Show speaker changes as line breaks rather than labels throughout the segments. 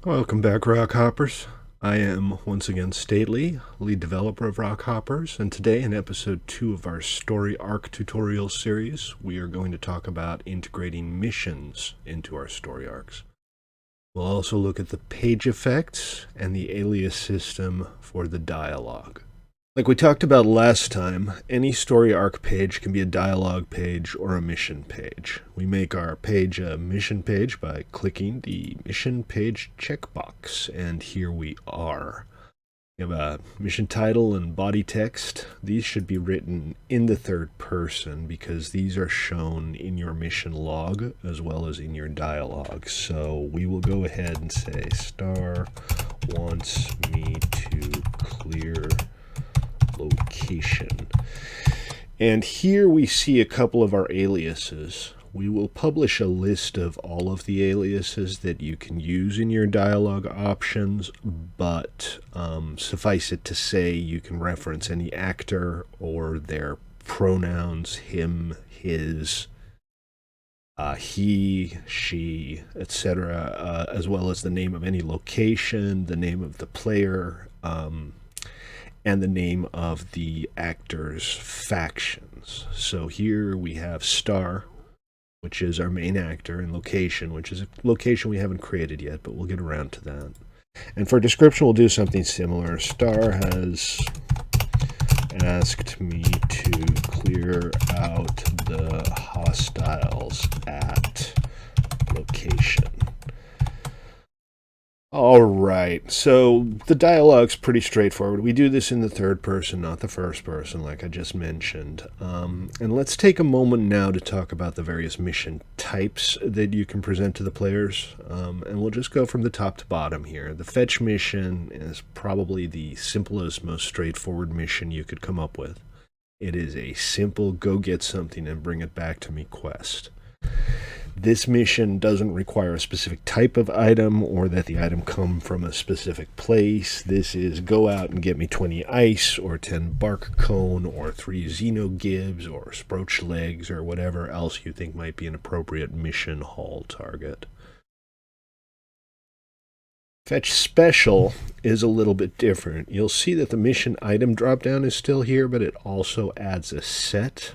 Welcome back, Rock Hoppers. I am once again Stately, lead developer of Rock Hoppers, and today in episode 2 of our story arc tutorial series, we are going to talk about integrating missions into our story arcs. We'll also look at the page effects and the alias system for the dialogue. Like we talked about last time, any story arc page can be a dialogue page or a mission page. We make our page a mission page by clicking the mission page checkbox, and here we are. We have a mission title and body text. These should be written in the third person because these are shown in your mission log as well as in your dialogue. So we will go ahead and say Star wants me to clear location. And here we see a couple of our aliases. We will publish a list of all of the aliases that you can use in your dialogue options, but suffice it to say you can reference any actor or their pronouns, him, his, he, she, etc., as well as the name of any location, the name of the player, and the name of the actor's factions. So here we have Star, which is our main actor, and Location, which is a location we haven't created yet, but we'll get around to that. And for description, we'll do something similar. Star has asked me to clear out the hostiles at location. All right, so the dialogue's pretty straightforward. We do this in the third person, not the first person, like I just mentioned. And let's take a moment now to talk about the various mission types that you can present to the players. And we'll just go from the top to bottom here. The fetch mission is probably the simplest, most straightforward mission you could come up with. It is a simple go get something and bring it back to me quest. This mission doesn't require a specific type of item or that the item come from a specific place. This is go out and get me 20 ice or 10 bark cone or 3 xeno gibs or sproach legs or whatever else you think might be an appropriate mission haul target. Fetch Special is a little bit different. You'll see that the mission item dropdown is still here, but it also adds a set.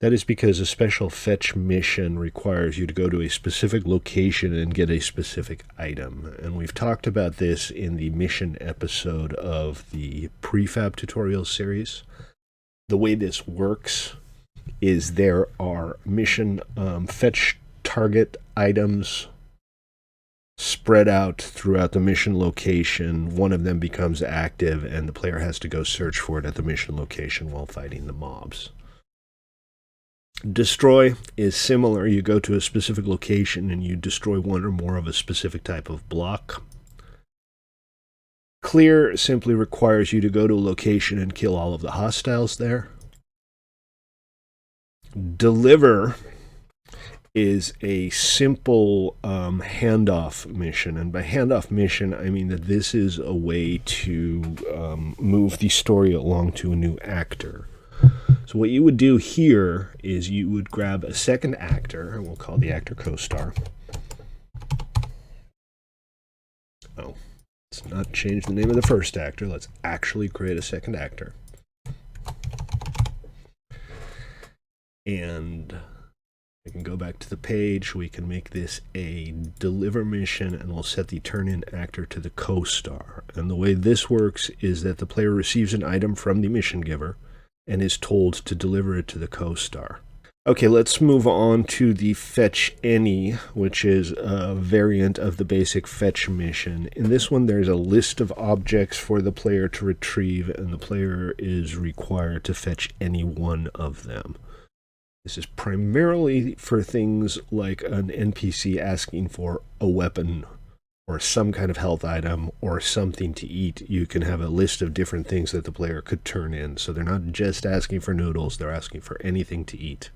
That is because a special fetch mission requires you to go to a specific location and get a specific item. And we've talked about this in the mission episode of the prefab tutorial series. The way this works is there are mission fetch target items spread out throughout the mission location. One of them becomes active, and the player has to go search for it at the mission location while fighting the mobs. Destroy is similar. You go to a specific location and you destroy one or more of a specific type of block. Clear simply requires you to go to a location and kill all of the hostiles there. Deliver is a simple handoff mission. And by handoff mission, I mean that this is a way to move the story along to a new actor. So what you would do here is you would grab a second actor, and we'll call the actor co-star. Oh, let's not change the name of the first actor. Let's actually create a second actor. And we can go back to the page. We can make this a deliver mission, and we'll set the turn-in actor to the co-star. And the way this works is that the player receives an item from the mission giver and is told to deliver it to the co-star. Okay, let's move on to the fetch any, which is a variant of the basic fetch mission. In this one, there's a list of objects for the player to retrieve, and the player is required to fetch any one of them. This is primarily for things like an NPC asking for a weapon or some kind of health item or something to eat. You can have a list of different things that the player could turn in. So they're not just asking for noodles, they're asking for anything to eat.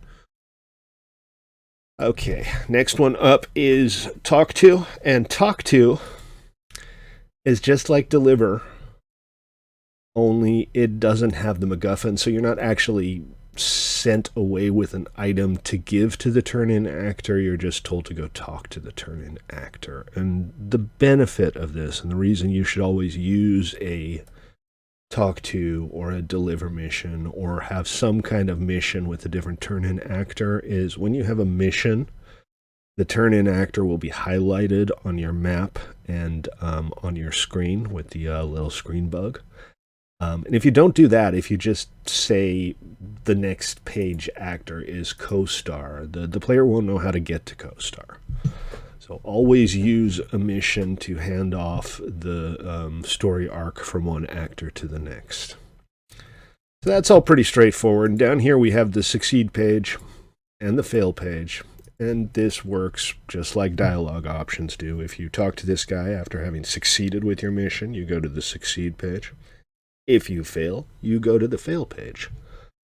Okay, next one up is talk to. And talk to is just like deliver, only it doesn't have the MacGuffin, so you're not actually sent away with an item to give to the turn-in actor. You're just told to go talk to the turn-in actor. And the benefit of this, and the reason you should always use a talk to or a deliver mission or have some kind of mission with a different turn-in actor, is when you have a mission, the turn-in actor will be highlighted on your map and on your screen with the little screen bug. And if you don't do that, if you just say the next page actor is co-star, the player won't know how to get to co-star. So always use a mission to hand off the story arc from one actor to the next. So that's all pretty straightforward. And down here we have the succeed page and the fail page. And this works just like dialogue options do. If you talk to this guy after having succeeded with your mission, you go to the succeed page. If you fail, you go to the fail page.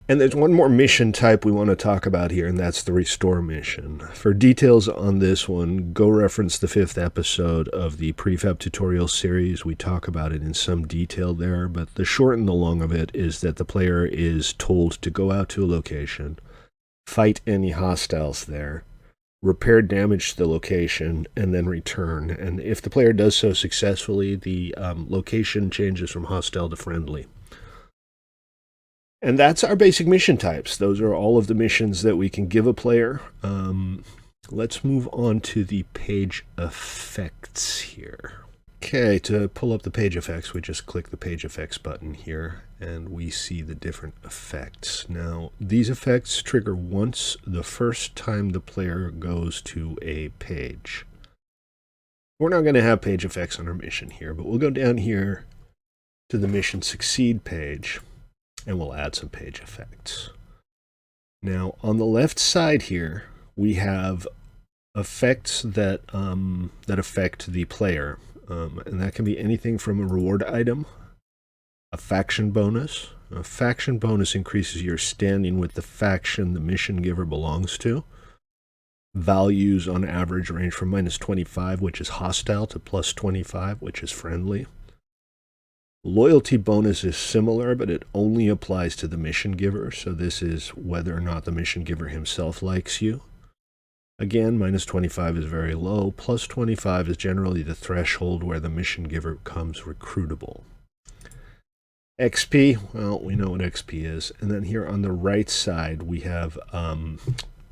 And there's one more mission type we want to talk about here, and that's the restore mission. For details on this one, go reference the 5th episode of the prefab tutorial series. We talk about it in some detail there, but the short and the long of it is that the player is told to go out to a location, fight any hostiles there, repair damage to the location, and then return. And if the player does so successfully, the location changes from hostile to friendly. And that's our basic mission types. Those are all of the missions that we can give a player. Let's move on to the page effects here. Okay, to pull up the page effects, we just click the page effects button here, and we see the different effects. Now, these effects trigger once the first time the player goes to a page. We're not going to have page effects on our mission here, but we'll go down here to the mission succeed page, and we'll add some page effects. Now, on the left side here, we have effects that affect the player. And that can be anything from a reward item, a faction bonus. A faction bonus increases your standing with the faction the mission giver belongs to. Values on average range from -25, which is hostile, to +25, which is friendly. Loyalty bonus is similar, but it only applies to the mission giver. So this is whether or not the mission giver himself likes you. Again, -25 is very low. +25 is generally the threshold where the mission giver becomes recruitable. XP, well, we know what XP is. And then here on the right side, we have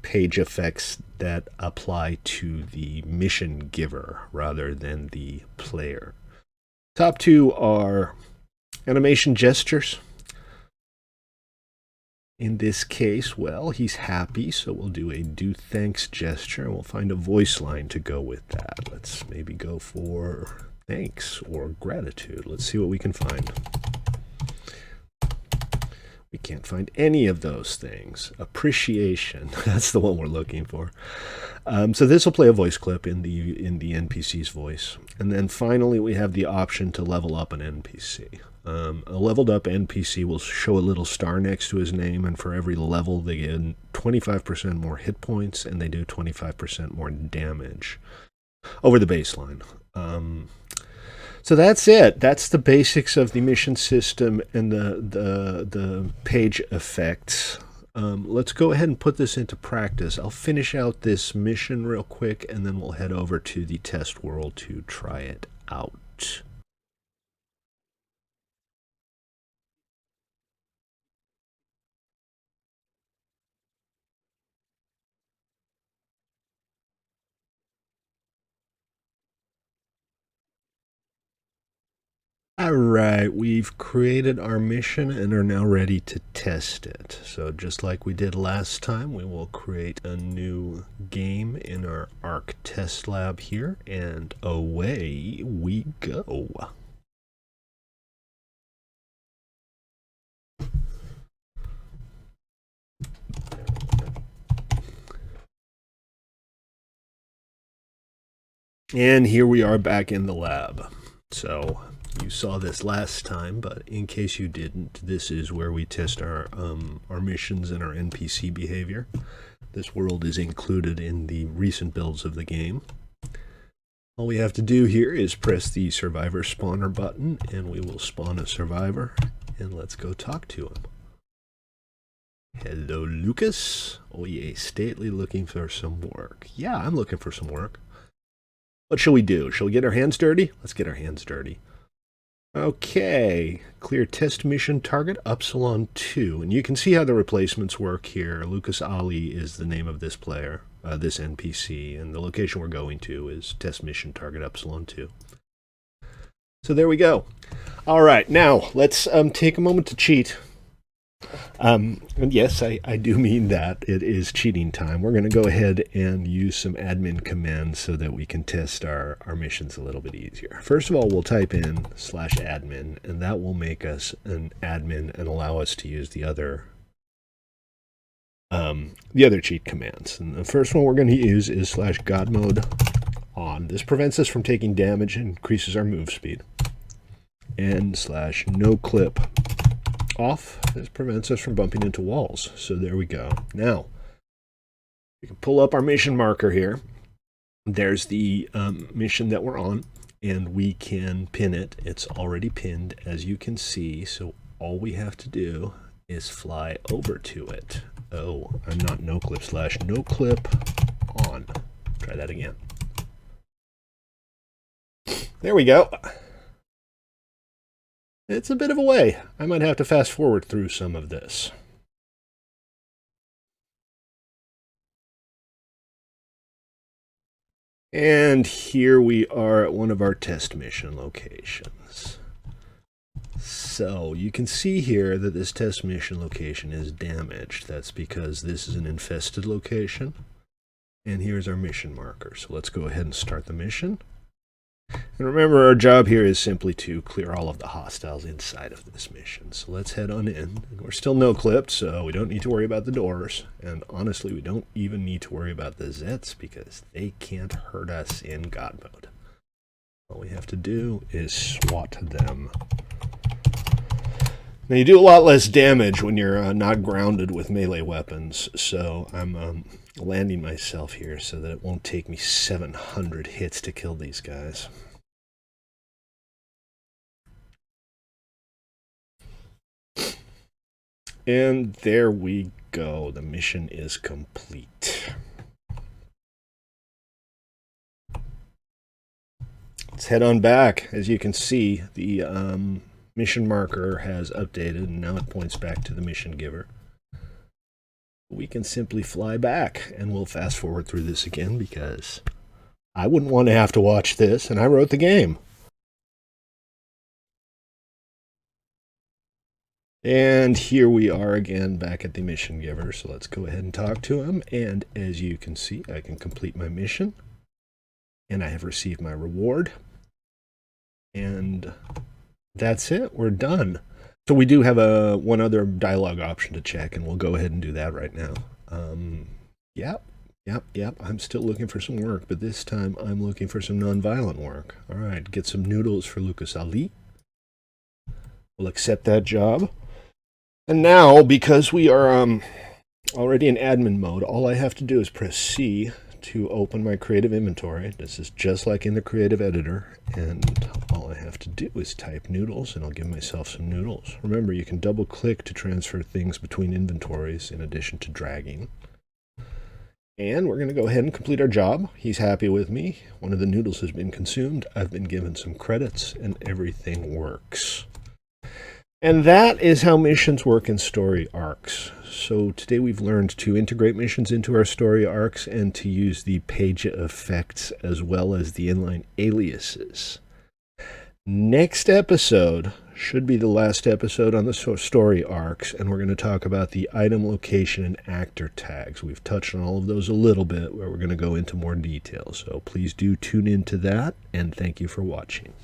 page effects that apply to the mission giver rather than the player. Top two are animation gestures. In this case, well, he's happy, so we'll do a do thanks gesture, and we'll find a voice line to go with that. Let's maybe go for thanks or gratitude. Let's see what we can find. We can't find any of those things. Appreciation, that's the one we're looking for. So this will play a voice clip in the NPC's voice. And then finally, we have the option to level up an NPC. A leveled up NPC will show a little star next to his name, and for every level they get 25% more hit points, and they do 25% more damage over the baseline. So that's it. That's the basics of the mission system and the page effects. Let's go ahead and put this into practice. I'll finish out this mission real quick, and then we'll head over to the test world to try it out. Alright, we've created our mission and are now ready to test it. So just like we did last time, we will create a new game in our Arc test lab here, and away we go. And here we are back in the lab. So you saw this last time, but in case you didn't, this is where we test our missions and our NPC behavior. This world is included in the recent builds of the game. All we have to do here is press the survivor spawner button, and we will spawn a survivor, and let's go talk to him. Hello, Lucas. Oh, yay, Stately looking for some work. Yeah, I'm looking for some work. What shall we do? Shall we get our hands dirty? Let's get our hands dirty. Okay, clear test mission target Upsilon 2. And you can see how the replacements work here. Lucas Ali is the name of this player, this NPC, and the location we're going to is test mission target Upsilon 2. So there we go. All right, now let's take a moment to cheat. And yes, I do mean that. It is cheating time. We're going to go ahead and use some admin commands so that we can test our missions a little bit easier. First of all, we'll type in /admin, and that will make us an admin and allow us to use the other cheat commands. And the first one we're going to use is /godmode on. This prevents us from taking damage and increases our move speed. And /noclip off. This prevents us from bumping into walls. So there we go. Now, we can pull up our mission marker here. There's the mission that we're on, and we can pin it. It's already pinned, as you can see. So all we have to do is fly over to it. Oh, I'm not noclip /noclip on. Try that again. There we go. It's a bit of a way. I might have to fast forward through some of this. And here we are at one of our test mission locations. So you can see here that this test mission location is damaged. That's because this is an infested location. And here's our mission marker. So let's go ahead and start the mission. And remember, our job here is simply to clear all of the hostiles inside of this mission. So let's head on in. We're still no-clipped, so we don't need to worry about the doors. And honestly, we don't even need to worry about the Zets because they can't hurt us in God mode. All we have to do is swat them. Now, you do a lot less damage when you're not grounded with melee weapons, so I'm landing myself here so that it won't take me 700 hits to kill these guys. And there we go. The mission is complete. Let's head on back. As you can see, the mission marker has updated, and now it points back to the mission giver. We can simply fly back, and we'll fast forward through this again because I wouldn't want to have to watch this, and I wrote the game. And here we are again back at the mission giver, so let's go ahead and talk to him. And as you can see, I can complete my mission, and I have received my reward. And that's it. We're done. So we do have one other dialogue option to check, and we'll go ahead and do that right now. Yep. I'm still looking for some work, but this time I'm looking for some nonviolent work. All right, get some noodles for Lucas Ali. We'll accept that job. And now, because we are already in admin mode, all I have to do is press C to open my creative inventory. This is just like in the creative editor, and all I have to do is type noodles, and I'll give myself some noodles. Remember, you can double click to transfer things between inventories in addition to dragging. And we're going to go ahead and complete our job. He's happy with me. One of the noodles has been consumed. I've been given some credits, and everything works. And that is how missions work in story arcs. So today we've learned to integrate missions into our story arcs and to use the page effects as well as the inline aliases. Next episode should be the last episode on the story arcs, and we're going to talk about the item, location, and actor tags. We've touched on all of those a little bit, where we're going to go into more detail. So please do tune into that, and thank you for watching.